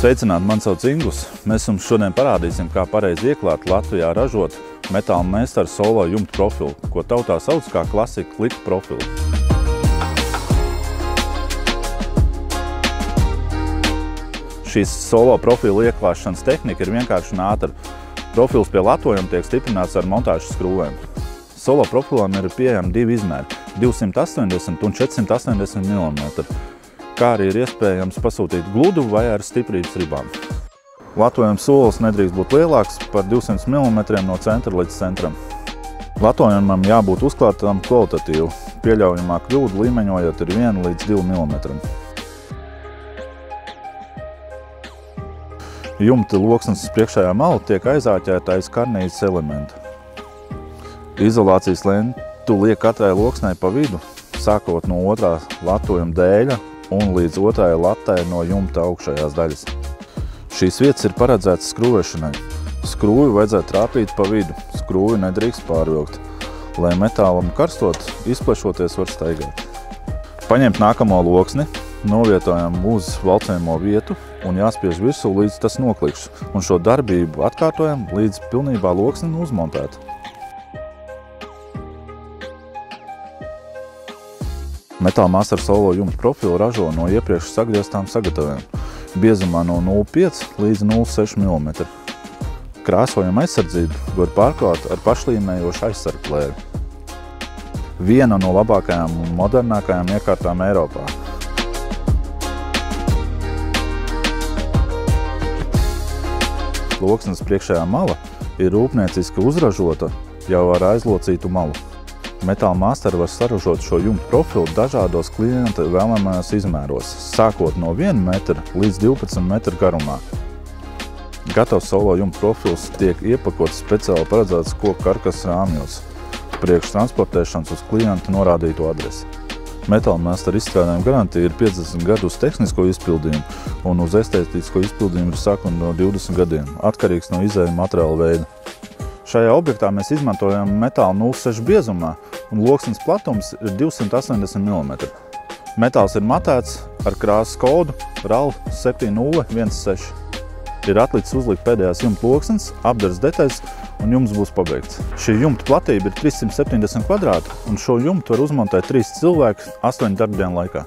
Sveicināti, man sauc Inglis. Mēs jums šodien parādīsim, kā pareizi ieklāt Latvijā ražot metāla meistara solo jumtu profilu, ko tautā sauc kā klasika klipa profilu. Šīs solo profilu ieklāšanas tehnika ir vienkārši un ātra. Profils pie latojuma tiek stiprināts ar montāžas skrūvēm. Solo profilam ir pieejami divi izmēri – 280 un 480 mm, kā arī ir iespējams pasūtīt gludu vai ar stiprības ribām. Latojuma solis nedrīkst būt lielāks par 200 mm no centra līdz centram. Latojumam jābūt uzklātam kvalitatīvi, pieļaujamā kļūda līmeņojot ir 1 līdz 2 mm. Jumta loksnes priekšējā mala tiek aizāķēta aiz karnīzes elementa. Izolācijas lentu liek katrai loksnei pa vidu, sākot no otrā latojuma dēļa un līdz otrai latai no jumta augšējās daļas. Šīs vietas ir paredzētas skrūvēšanai. Skrūvi vajadzētu trāpīt pa vidu, skrūvi nedrīkst pārvilkt, lai metālam karstot, izplešoties var staigāt. Paņemt nākamo loksni, novietojam uz valcējamo vietu un jāspiež virsū, līdz tas noklikš, un šo darbību atkārtojam, līdz pilnībā loksni uzmontēta. Metāla meistara solo jumtu profilu ražo no iepriekš sagrieztām sagataviem, biezumā no 0,5 līdz 0,6 mm. Krāsojuma aizsardzību var pārklāt ar pašlīmējošu aizsargplēvi. Viena no labākajām un modernākajām iekārtām Eiropā. Loksnes priekšējā mala ir rūpnieciski uzražota jau ar aizlocītu malu. Metāla meistara var saražot šo jumtu profilu dažādos klienta vēlamajos izmēros, sākot no 1 metra līdz 12 metru garumā. Gatavs solo jumtu profils tiek iepakots speciāli paredzēts koku karkas rāmjos, priekš transportēšanas uz klienta norādīto adresi. Metāla meistara izstrādājuma garantija ir 50 gadu uz tehnisko izpildījumu un uz estētisko izpildījumu ir sākuma no 20 gadiem, atkarīgs no izēja materiāla veida. Šajā objektā mēs izmantojam metālu 0,6 biezumā un loksnes platums ir 280 mm. Metāls ir matēts ar krāsas kodu RAL 7016. Ir atlicis uzlikt pēdējās jumta loksnes, apdares detaļas un jumts būs pabeigts. Šī jumta platība ir 370 kvadrāti un šo jumtu var uzmontēt 3 cilvēki 8 darbdienu laikā.